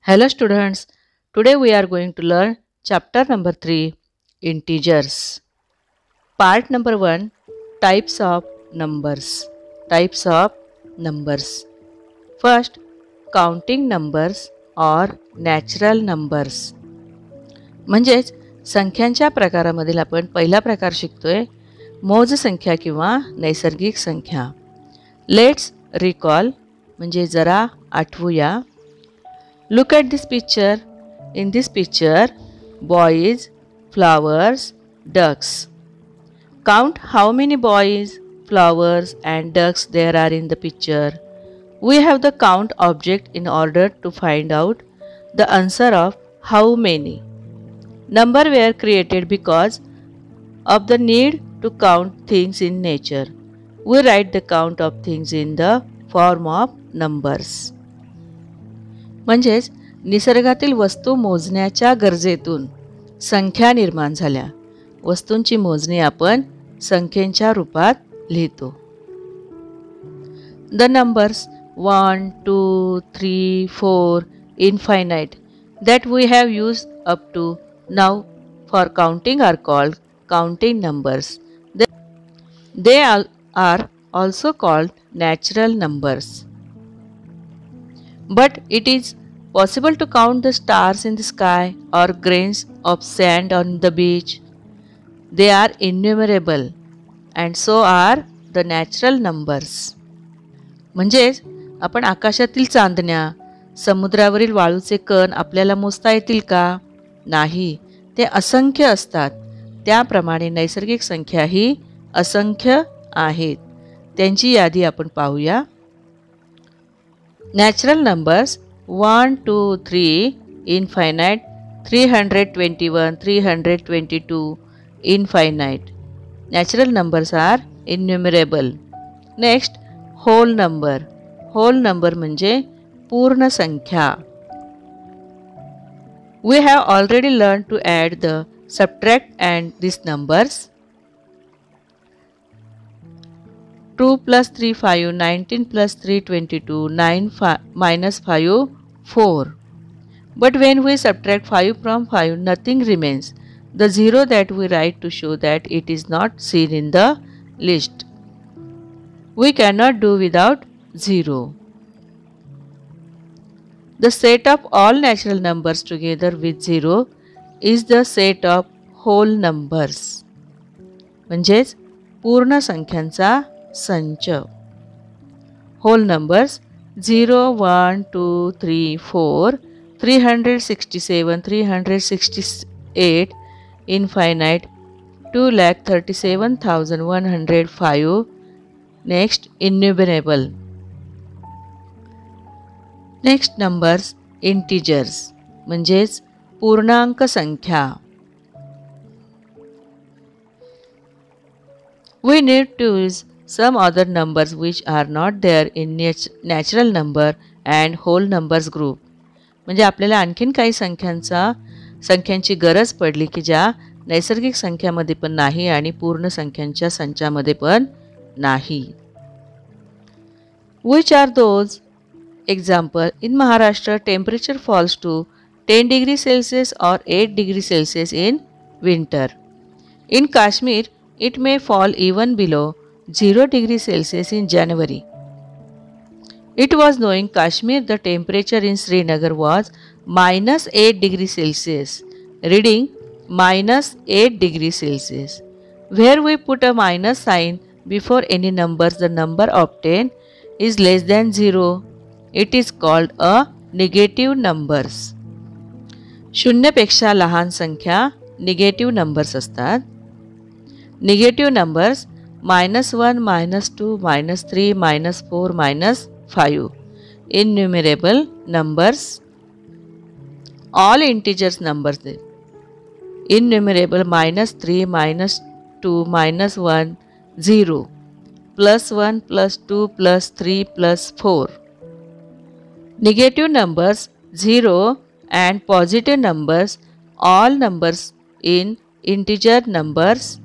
Hello students, today we are going to learn chapter number 3, Integers. Part number 1, Types of Numbers. Types of Numbers. First, counting numbers or natural numbers. म्हणजेच संख्यांच्या प्रकारामधील आपण पहिला प्रकार शिकतोय मोज संख्या किंवा नैसर्गिक संख्या. लेट्स रिकॉल म्हणजे जरा आठवूया. Look at this picture. In this picture, boys, flowers, ducks. Count how many boys, flowers and ducks there are in the picture. We have the count object in order to find out the answer of how many. Number were created because of the need to count things in nature. We write the count of things in the form of numbers. म्हणजेच निसर्गातील वस्तू मोजण्याच्या गरजेतून संख्या निर्माण झाल्या. वस्तूंची मोजणी आपण संख्येच्या रूपात लिहितो. The numbers 1, 2, 3, 4 infinite that we have used up to now for counting are called counting numbers. They are also called natural numbers. But it is possible to count the stars in the sky or grains of sand on the beach. They are innumerable and so are the natural numbers. म्हणजेच आपण आकाशातील चांदण्या, समुद्रावरील वाळूचे कण आपल्याला मोजता येतील का? नाही, ते असंख्य असतात. त्याप्रमाणे नैसर्गिक संख्या ही असंख्य आहेत. त्यांची यादी आपण पाहूया. Natural numbers 1, 2, 3 infinite, 321, 322 infinite. Natural numbers are innumerable. Next, whole number. Whole number म्हणजे पूर्ण संख्या. We have already learned to add the subtract and these numbers. 2 plus 3 5, 19 plus 3 22, 9 minus 5 4. But when we subtract 5 from 5, nothing remains. The 0 that we write to show that it is not seen in the list. We cannot do without 0. The set of all natural numbers together with 0 is the set of whole numbers. म्हणजेच पूर्ण संख्यांचा संच. Whole numbers 0, 1, 2, 3, 4, 367, 368, infinite, 2,37,105. Next, innumerable. Next numbers integers म्हणजेच पूर्णांक संख्या. We need to use some other numbers which are not there in natural number and whole numbers group. म्हणजे आपल्याला आणखीन काही संख्यांची गरज पडली की ज्या नैसर्गिक संख्यामध्ये पण नाही आणि पूर्ण संख्यांच्या संचामध्ये पण नाही. Which are those? Example, in Maharashtra temperature falls to 10 degrees Celsius or 8 degrees Celsius in winter. In Kashmir it may fall even below 0 degrees Celsius in January. It was knowing Kashmir the temperature in Srinagar was minus 8 degrees Celsius, reading minus 8 degrees Celsius. Where we put a minus sign before any numbers, the number obtained is less than 0. It is called a negative numbers. शून्यपेक्षा लहान संख्या negative numbers असतात. Negative numbers -1, -2, -3, -4, -5. Innumerable numbers. All integers numbers. Innumerable -3, -2, -1, 0, +1, +2, +3, +4. Negative numbers 0 and positive numbers. All numbers in integer numbers.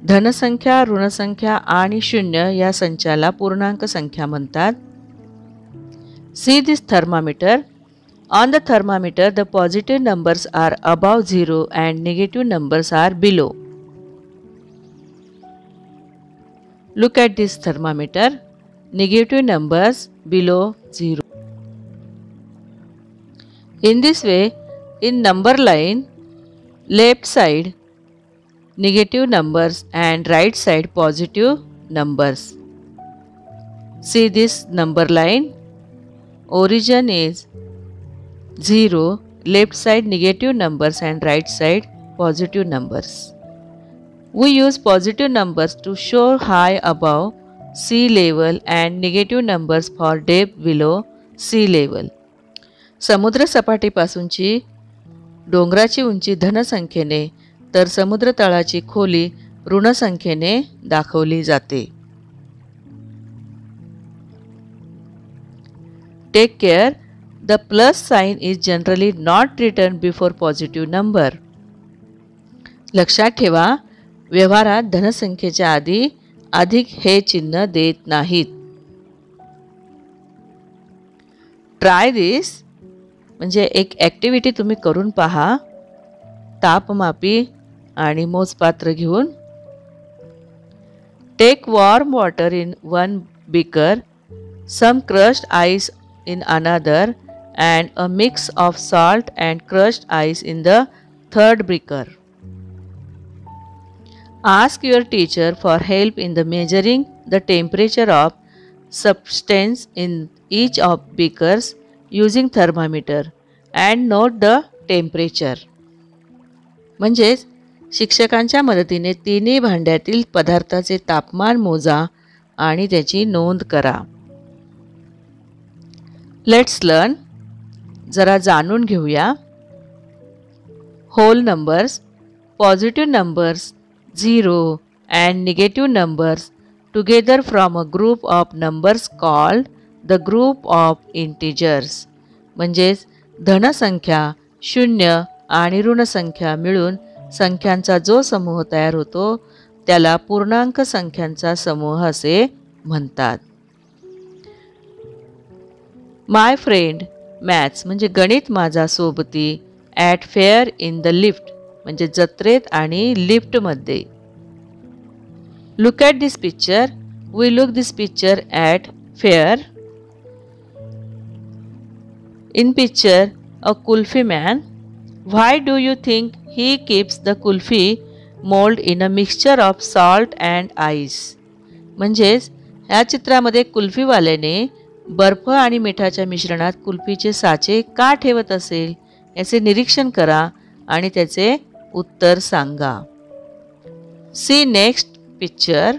धनसंख्या, ऋणसंख्या आणि शून्य या संचाला पूर्णांक संख्या म्हणतात. See this thermometer. On the thermometer, the positive numbers are above 0 and negative numbers are below. Look at this thermometer. Negative numbers below 0. In this way, in number line, left side negative numbers and right side positive numbers. See this number line. Origin is 0, left side negative numbers and right side positive numbers. We use positive numbers to show high above sea level and negative numbers for depth below sea level. समुद्र सपाटीपासूनची डोंगराची उंची धनसंख्येने तर समुद्र तळाची खोली ऋणसंख्येने दाखवली जाते. Take care, the plus sign is generally not written before positive number. लक्षात ठेवा, व्यवहारात धनसंख्येच्या आधी अधिक हे चिन्ह देत नाहीत. ट्राय दिस म्हणजे एक ॲक्टिव्हिटी तुम्ही करून पहा. तापमापी आणि मोजपात्र घेऊन. Take warm water in one beaker, some crushed ice in another, and a mix of salt and crushed ice in the third beaker. Ask your teacher for help in the measuring the temperature of substance in each of beakers using thermometer and note the temperature. म्हणजेच शिक्षकांच्या मदतीने तिन्ही भांड्यातील पदार्थाचे तापमान मोजा आणि त्याची नोंद करा. Let's learn. जरा जाणून घेऊया. Whole numbers, positive numbers 0 and negative numbers together from a group of numbers called the group of integers. म्हणजेच धनसंख्या, शून्य आणि ऋणसंख्या मिळून संख्यांचा जो समूह तयार होतो त्याला पूर्णांक संख्यांचा समूह असे म्हणतात. माय फ्रेंड मॅथ्स म्हणजे गणित माझा सोबती at fair in the lift म्हणजे जत्रेत आणि लिफ्टमध्ये. Look at this picture. We look this picture at fair. In picture a kulfi man. Why do you think he keeps the kulfi mould in a mixture of salt and ice. म्हणजेच ह्या चित्रामध्ये कुल्फीवाल्याने बर्फ आणि मिठाच्या मिश्रणात कुल्फीचे साचे का ठेवत असेल याचे निरीक्षण करा आणि त्याचे उत्तर सांगा. See next picture.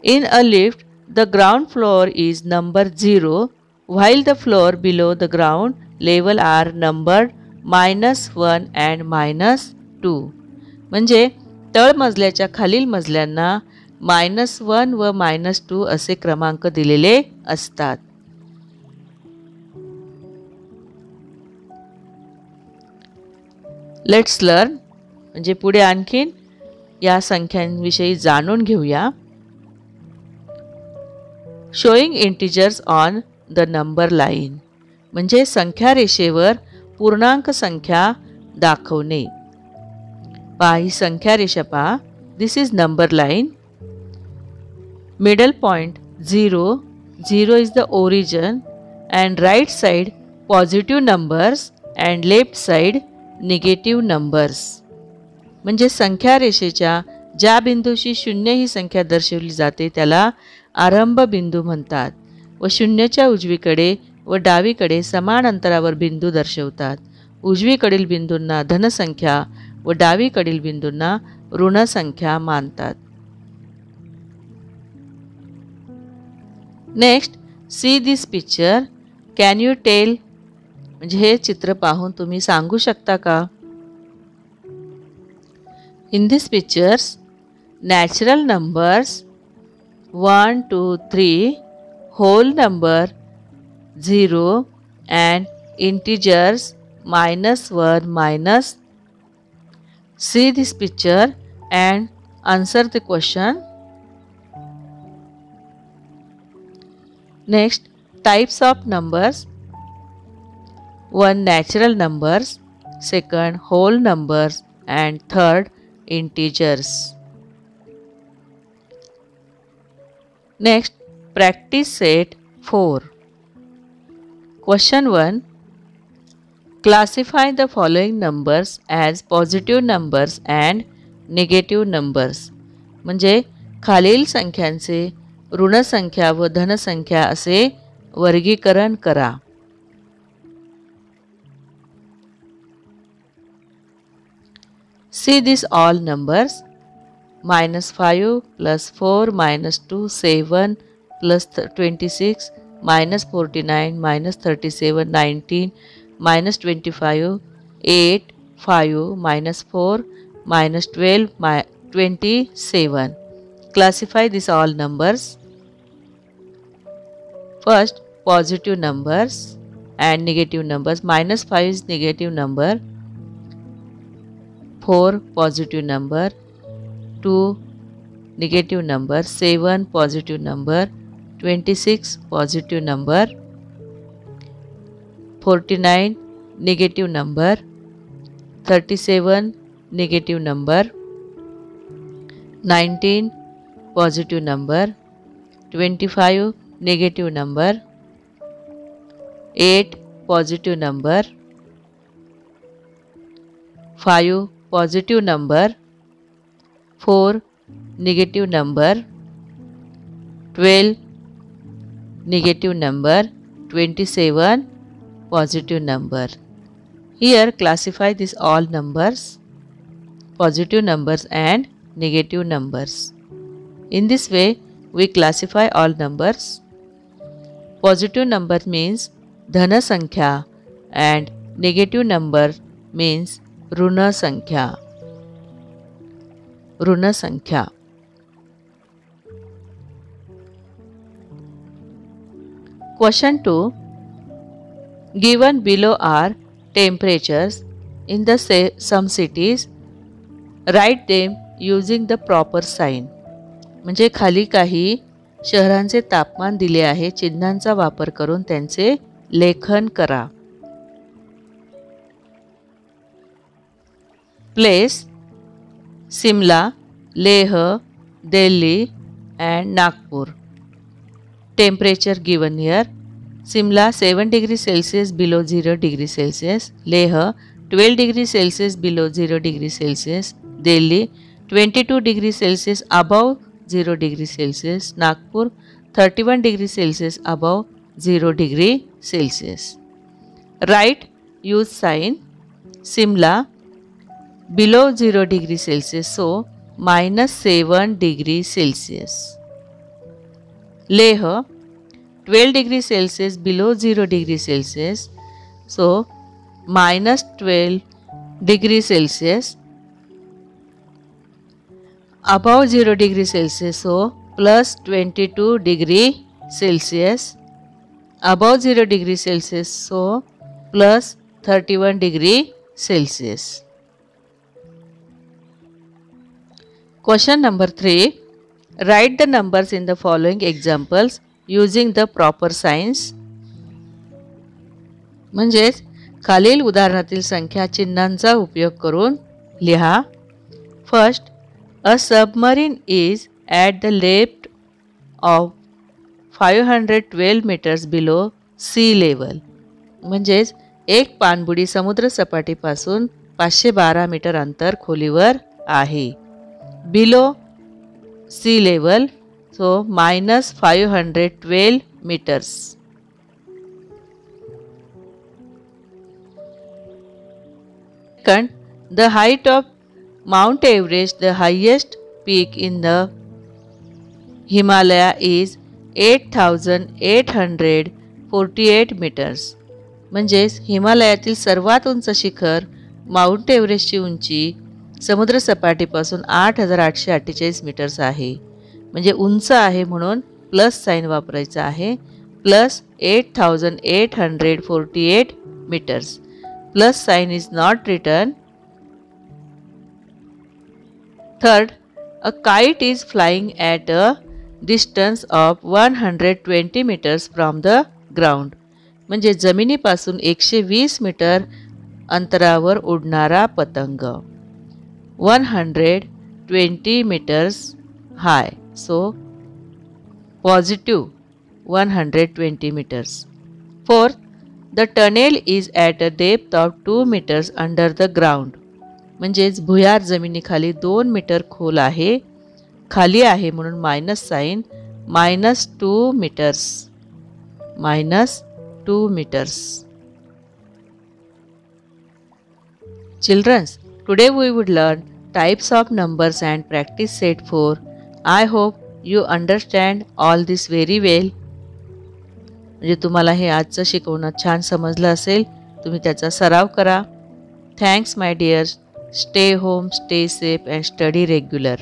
In a lift the ground floor is number 0 while the floor below the ground level are numbered -1 and -2. म्हणजे तळमजल्याच्या खालील मजल्यांना -1 व -2 असे क्रमांक दिलेले असतात. लेट्स लर्न म्हणजे पुढे आणखीन या संख्यांविषयी जाणून घेऊया. Showing integers on the number line म्हणजे संख्या रेषेवर पूर्णांक संख्या दाखवणे. पहा ही संख्या रेषा पहा. This is number line. Middle point 0, 0 is the origin and right side positive numbers and left side negative numbers. म्हणजे संख्या रेषेच्या ज्या बिंदूशी 0 ही संख्या दर्शवली जाते त्याला आरंभ बिंदू म्हणतात व शून्याच्या उजवीकडे व डावीकडे समान अंतरावर बिंदू दर्शवतात. उजवीकडील बिंदूंना धनसंख्या व डावीकडील बिंदूंना ऋणसंख्या मानतात. Next see this picture. Can you tell म्हणजे हे चित्र पाहून तुम्ही सांगू शकता का. In this pictures natural numbers 1, 2, 3, whole number 0 and integers -1 minus. See this picture and answer the question. Next, types of numbers. 1 natural numbers, second whole numbers, and third integers. Next, practice set 4. Question 1. Classify the following numbers as positive numbers and negative numbers. म्हणजे खालील संख्यांचे ऋण संख्या व धन संख्या असे वर्गीकरण करा. See these all numbers. -5 plus 4 minus 2 7 plus 26 minus 49 minus 37 19 minus 25 8 5 minus 4 minus 12 27. Classify these all numbers. First, positive numbers and negative numbers. -5 is negative number, 4 positive number, 2 negative number, 7 positive number, 26 positive number, 49 negative number, 37 negative number, 19 positive number, 25 negative number, 8 positive number, 5 positive number, 4 negative number, 12 negative number, 27 positive number. Here classify these all numbers, positive numbers and negative numbers. In this way we classify all numbers. Positive number means dhana sankhya and negative number means runa sankhya. Runa sankhya. Question 2. Given below are temperatures in the some cities. Write them using the proper sign. म्हणजे खाली काही शहरांचे तापमान दिले आहे. चिन्हांचा वापर करून त्यांचे लेखन करा. Place: Simla, Leh, Delhi and Nagpur. Temperature given here. Simla 7 degrees Celsius below 0 degrees Celsius. Leh 12 degrees Celsius below 0 degrees Celsius. Delhi 22 degrees Celsius above 0 degrees Celsius. Nagpur 31 degrees Celsius above 0 degree Celsius. Write, use sign. Simla below 0 degrees Celsius, so -7 degrees Celsius. Leh 12 degrees Celsius below 0 degrees Celsius, so -12 degrees Celsius. Above 0 degrees Celsius, so +22 degree Celsius. Above 0 degrees Celsius, so +31 degree Celsius. Question number 3. Write the numbers in the following examples using the proper signs. म्हणजेच खालील उदाहरणातील संख्या चिन्हांचा उपयोग करून लिहा. First, a submarine is at the depth of 512 meters below sea level. म्हणजेच एक पाणबुडी समुद्र सपाटीपासून 512 मीटर अंतर खोलीवर आहे. Below sea level, so -512 meters. Second, the height of Mount Everest, the highest peak in the Himalaya, is 8,848 meters. म्हणजेच हिमालयातील सर्वात उंच शिखर माउंट एव्हरेस्टची उंची समुद्र सपाटीपासून 8,848 मीटर्स आहे. म्हणजे उंच आहे म्हणून प्लस साइन वापरायचा आहे. +8,848 meters. Plus sign is not written. Third, a kite is flying at a distance of 120 meters from the ground. म्हणजे जमिनीपासून 120 मीटर अंतरावर उडणारा पतंग. 120 meters high. So positive 120 meters. Fourth, the tunnel is at a depth of 2 meters under the ground. म्हणजेच भुयार जमिनीखाली 2 metre खोल आहे. खाली आहे म्हणून minus sign. -2 meters. -2 meters. Children, today we would learn types of numbers and practice set 4. I hope you understand all this very well. म्हणजे तुम्हाला हे आजचं शिकवणं छान समजलं असेल. तुम्ही त्याचा सराव करा. Thanks my dears. Stay home, stay safe and study regular.